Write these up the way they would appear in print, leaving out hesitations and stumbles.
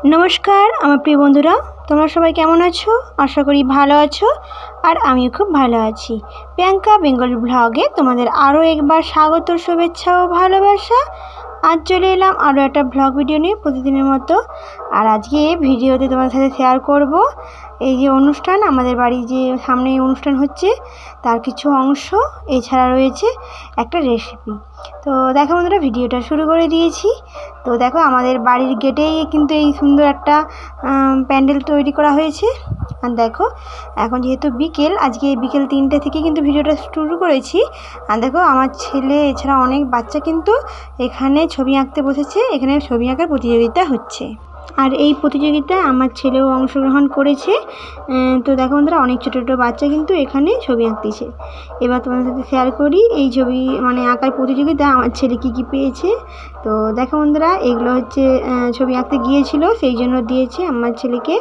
नमस्कार আমার প্রিয় বন্ধুরা, তোমরা সবাই কেমন আছো? আশা করি ভালো আছো আর আমিও খুব ভালো আছি। প্রিয়াঙ্কা বেঙ্গলি ব্লগে তোমাদের আরও একবার স্বাগত, শুভেচ্ছা ও ভালোবাসা। আজ চলে এলাম আরও একটা ব্লগ ভিডিও নিয়ে প্রতিদিনের মতো। আর আজকে ভিডিওতে তোমাদের সাথে শেয়ার করব এই যে অনুষ্ঠান, আমাদের বাড়ি যে সামনে অনুষ্ঠান হচ্ছে তার কিছু অংশ, এছাড়া রয়েছে একটা রেসিপি। তো দেখো বন্ধুরা, ভিডিওটা শুরু করে দিয়েছি। তো দেখো আমাদের বাড়ির গেটেই কিন্তু এই সুন্দর একটা প্যান্ডেল তৈরি করা হয়েছে। আর দেখো এখন যেহেতু বিকেল, আজকে বিকেল 3টে থেকে কিন্তু ভিডিওটা শুরু করেছি। আর দেখো আমার ছেলে এছাড়া অনেক বাচ্চা কিন্তু এখানে ছবি আঁকতে বসেছে। এখানে ছবি আঁকার প্রতিযোগিতা হচ্ছে আর এই প্রতিযোগিতায় আমার ছেলেও অংশগ্রহণ করেছে। তো দেখো বন্ধুরা, অনেক ছোটো ছোটো বাচ্চা কিন্তু এখানে ছবি আঁকতেছে। এবার তোমাদের সাথে শেয়ার করি এই ছবি আঁকার প্রতিযোগিতা আমার ছেলে কী পেয়েছে। তো দেখো বন্ধুরা, এগুলো হচ্ছে ছবি আঁকতে গিয়েছিল, সেই জন্য দিয়েছে আমার ছেলেকে।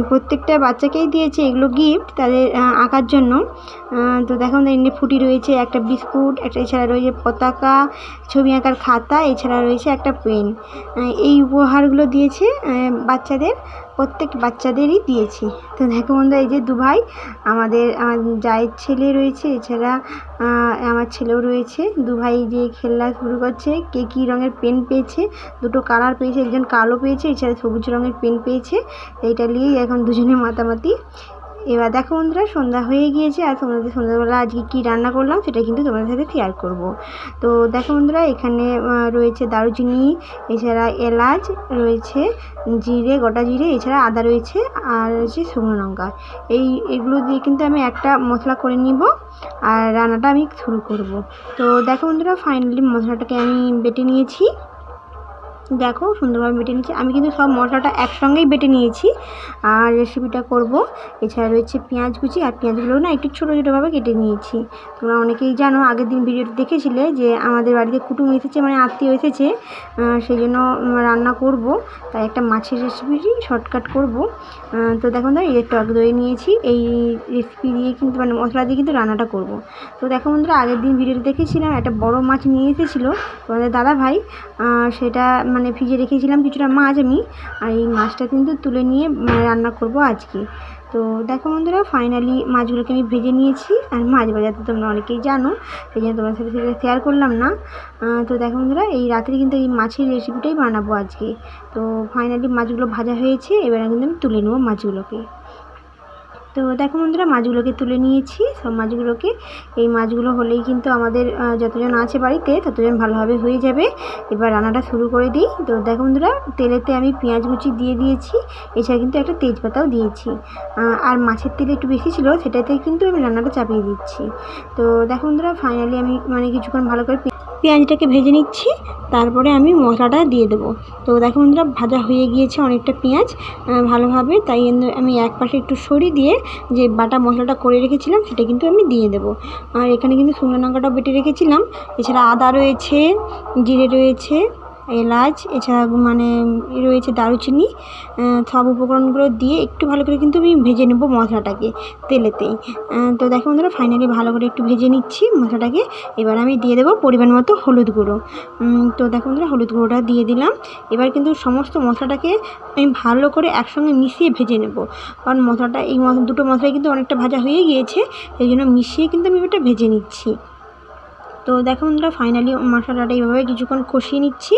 প্রত্যেকটা বাচ্চাকেই দিয়েছে এগুলো গিফট তাদের আঁকার জন্য। তো দেখো বন্ধুরা, এমনি ফুটি রয়েছে, একটা বিস্কুট, এছাড়া রয়েছে পতাকা, ছবি আঁকার খাতা, এছাড়া রয়েছে একটা পেন। এই উপহারগুলো দিয়েছে বাচ্চাদের, প্রত্যেক বাচ্চাদেরই দিয়েছি। তো দেখো বন্ধুরা, এই যে দুভাই, আমার জায়ের ছেলে রয়েছে, এছাড়া আমার ছেলেও রয়েছে। দুভাই যে খেলা শুরু করছে, কে কী রঙের পেন পেয়েছে। দুটো কালার পেয়েছে, একজন কালো পেয়েছে, এছাড়া সবুজ রঙের পেন পেয়েছে। এইটা নিয়েই এখন দুজনে মাতামাতি। এবার দেখো বন্ধুরা, সন্ধ্যা হয়ে গিয়েছে আর তোমাদের সন্ধ্যাবেলা আজকে কী রান্না করলাম সেটা কিন্তু তোমাদের সাথে শেয়ার করব। তো দেখো বন্ধুরা, এখানে রয়েছে দারুচিনি, এছাড়া এলাচ রয়েছে, জিরে, গোটা জিরে, এছাড়া আদা রয়েছে, আর রয়েছে শুকনো লঙ্কা। এগুলো দিয়ে কিন্তু আমি একটা মশলা করে নিব আর রান্নাটা আমি শুরু করব। তো দেখো বন্ধুরা, ফাইনালি মশলাটাকে আমি বেটে নিয়েছি। দেখো সুন্দরভাবে বেটে নিয়েছি আমি, কিন্তু সব মশলাটা একসঙ্গেই বেটে নিয়েছি আর রেসিপিটা করব। এছাড়া রয়েছে পেঁয়াজ কুচি, আর পেঁয়াজগুলো না একটু ছোটো ছোটোভাবে কেটে নিয়েছি। তোমরা অনেকেই জানো, আগের দিন ভিডিওটা দেখেছিলে যে আমাদের বাড়িতে কুটুম এসেছে, আত্মীয় এসেছে, সেই জন্য রান্না করব। তাই একটা মাছের রেসিপি শর্টকাট করব। তো দেখো বন্ধুরা, এই টক দই নিয়েছি, এই রেসিপি দিয়ে কিন্তু মশলা দিয়ে কিন্তু রান্নাটা করব। তো দেখো বন্ধুরা, আগের দিন ভিডিওটা দেখেছিলাম একটা বড় মাছ নিয়ে এসেছিলো তোমাদের দাদা ভাই, সেটা ভিজে রেখেছিলাম কিছুটা মাছ আমি, আর এই মাছটা কিন্তু তুলে নিয়ে রান্না করব আজকে। তো দেখো বন্ধুরা, ফাইনালি মাছগুলোকে আমি ভেজে নিয়েছি। আর মাছ ভাজাতে তোমরা অনেকেই জানো, সেই জন্য তোমার সাথে সেটা শেয়ার করলাম না। তো দেখো বন্ধুরা, এই রাত্রে কিন্তু এই মাছের রেসিপিটাই বানাবো আজকে। তো ফাইনালি মাছগুলো ভাজা হয়েছে, এবারে কিন্তু আমি তুলে নেবো মাছগুলোকে। তো দেখো বন্ধুরা, মাছগুলোকে তুলে নিয়েছি সব মাছগুলোকে। এই মাছগুলো হলেই কিন্তু আমাদের যতজন আছে বাড়িতে ততজন ভালোভাবে হয়ে যাবে। এবার রান্নাটা শুরু করে দিই। তো দেখো বন্ধুরা, তেলেতে আমি পেঁয়াজ কুচি দিয়ে দিয়েছি, এছাড়া কিন্তু একটা তেজপাতাও দিয়েছি। আর মাছের তেল একটু বেশি ছিল, সেটাতে কিন্তু আমি রান্নাটা চাপিয়ে দিচ্ছি। তো দেখো বন্ধুরা, ফাইনালি আমি কিছুক্ষণ ভালো করে পেঁয়াজটাকে ভেজে নিচ্ছি, তারপরে আমি মশলাটা দিয়ে দেবো। তো দেখো বন্ধুরা, ভাজা হয়ে গিয়েছে অনেকটা পেঁয়াজ ভালোভাবে, তাই আমি এক পাশে একটু সরিয়ে দিয়ে যে বাটা মশলাটা করে রেখেছিলাম সেটা কিন্তু আমি দিয়ে দেবো। আর এখানে কিন্তু শুকনো লঙ্কাটাও বেটে রেখেছিলাম, এছাড়া আদা রয়েছে, জিরে রয়েছে, এলাচ, এছাড়া রয়েছে দারুচিনি। সব উপকরণগুলো দিয়ে একটু ভালো করে কিন্তু আমি ভেজে নেব মশলাটাকে তেলেতেই। তো দেখো বন্ধুরা, ফাইনালি ভালো করে একটু ভেজে নিচ্ছি মশলাটাকে। এবার আমি দিয়ে দেবো পরিমাণ মতো হলুদ গুঁড়ো। তো দেখো বন্ধুরা, হলুদ গুঁড়োটা দিয়ে দিলাম। এবার কিন্তু সমস্ত মশলাটাকে আমি ভালো করে একসঙ্গে মিশিয়ে ভেজে নেব, কারণ মশলাটা দুটো মশলাই কিন্তু অনেকটা ভাজা হয়ে গিয়েছে, সেই জন্য মিশিয়ে কিন্তু আমি এটা ভেজে নিচ্ছি। তো দেখো বন্ধুরা, ফাইনালি মশলাটা এইভাবে কিছুক্ষণ কষিয়ে নিচ্ছি।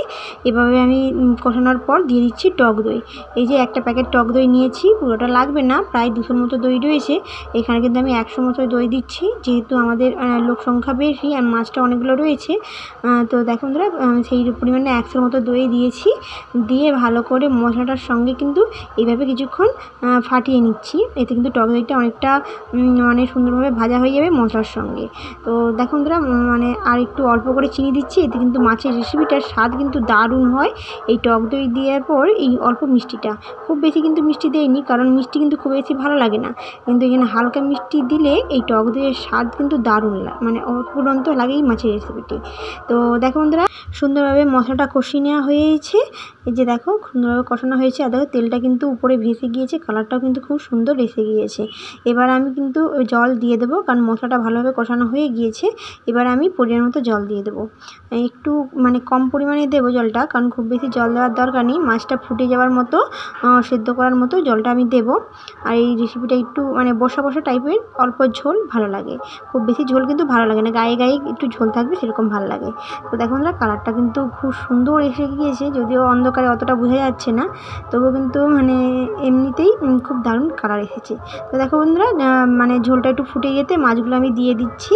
এভাবে আমি কষানোর পর দিয়ে দিচ্ছি টক দই। এই যে একটা প্যাকেট টক দই নিয়েছি, পুরোটা লাগবে না, প্রায় 200 মতো দই রয়েছে। এখানে কিন্তু আমি 100 মতো দই দিচ্ছি, যেহেতু আমাদের লোক সংখ্যা বেশি আর মাছটা অনেকগুলো রয়েছে। তো দেখো বন্ধুরা, সেই পরিমাণে 100 মতো দই দিয়েছি, দিয়ে ভালো করে মশলাটার সঙ্গে কিন্তু এইভাবে কিছুক্ষণ ফাটিয়ে নিচ্ছি। এতে কিন্তু টক দইটা অনেকটা সুন্দরভাবে ভাজা হয়ে যাবে মশলার সঙ্গে। তো দেখো বন্ধুরা, আর একটু অল্প করে চিনি দিচ্ছি, এতে কিন্তু মাছের রেসিপিটার স্বাদ কিন্তু দারুণ হয়। এই টক দই দেওয়ার পর এই অল্প মিষ্টিটা, খুব বেশি কিন্তু মিষ্টি দেয়নি, কারণ মিষ্টি কিন্তু খুব বেশি ভালো লাগে না, কিন্তু এখানে হালকা মিষ্টি দিলে এই টক দইয়ের স্বাদ কিন্তু দারুণ অপূরন্ত লাগে এই মাছের রেসিপিটি। তো দেখো বন্ধুরা, সুন্দরভাবে মশলাটা কষিয়ে নেওয়া হয়েছে। এই যে দেখো সুন্দরভাবে কষানো হয়েছে, আর দেখো তেলটা কিন্তু উপরে ভেসে গিয়েছে, কালারটাও কিন্তু খুব সুন্দর এসে গিয়েছে। এবার আমি কিন্তু জল দিয়ে দেবো, কারণ মশলাটা ভালোভাবে কষানো হয়ে গিয়েছে। এবার আমি পরিমাণ মতো জল দিয়ে দেবো। একটু মানে কম পরিমাণে দেবো জলটা, কারণ খুব বেশি জল দেওয়ার দরকার নেই। মাছটা ফুটে যাওয়ার মতো সেদ্ধ করার মতো জলটা আমি দেবো। আর এই রেসিপিটা একটু মানে বসা বসা টাইপের, অল্প ঝোল ভালো লাগে। খুব বেশি ঝোল কিন্তু ভালো লাগে না, গায়ে গায়ে একটু ঝোল থাকবে সেরকম ভালো লাগে। তো দেখো বন্ধুরা কালারটা কিন্তু খুব সুন্দর এসে গিয়েছে, যদিও অন্ধকারে অতটা বোঝা যাচ্ছে না, তবুও কিন্তু মানে এমনিতেই খুব দারুণ কালার এসেছে। তো দেখো বন্ধুরা মানে ঝোলটা একটু ফুটে যেতে মাছগুলো আমি দিয়ে দিচ্ছি।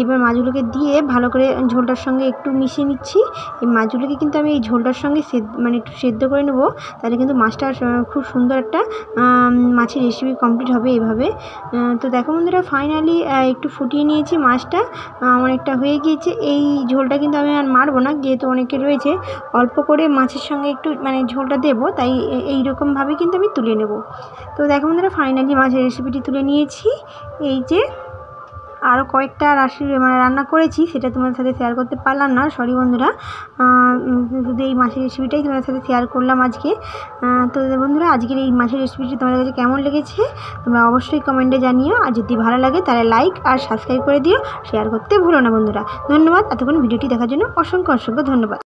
এবার মাছগুলোকে দিয়ে ভালো করে ঝোলটার সঙ্গে একটু মিশিয়ে নিচ্ছি। এই মাছগুলোকে কিন্তু আমি এই ঝোলটার সঙ্গে মানে একটু সেদ্ধ করে নেবো, তাহলে কিন্তু মাছটা খুব সুন্দর একটা মাছের রেসিপি কমপ্লিট হবে এইভাবে। তো দেখো বন্ধুরা ফাইনালি একটু ফুটিয়ে নিয়েছি মাছটা, অনেকটা হয়ে গিয়েছে। এই ঝোলটা কিন্তু আমি আর মারবো না, যেহেতু অনেকে রয়েছে, অল্প করে মাছের সঙ্গে একটু মানে ঝোলটা দেবো, তাই এইরকমভাবে কিন্তু আমি তুলে নেব। তো দেখো বন্ধুরা ফাইনালি মাছের রেসিপিটি তুলে নিয়েছি। এই যে আরও কয়েকটা মানে রান্না করেছি, সেটা তোমাদের সাথে শেয়ার করতে পারলাম না, সরি বন্ধুরা। শুধু এই মাছের রেসিপিটাই তোমাদের সাথে শেয়ার করলাম আজকে। তো বন্ধুরা আজকের এই মাছের রেসিপিটি তোমাদের কাছে কেমন লেগেছে তোমরা অবশ্যই কমেন্টে জানিও। আর যদি ভালো লাগে তাহলে লাইক আর সাবস্ক্রাইব করে দিও, শেয়ার করতে ভুলো না বন্ধুরা। ধন্যবাদ, এতক্ষণ ভিডিওটি দেখার জন্য অসংখ্য ধন্যবাদ।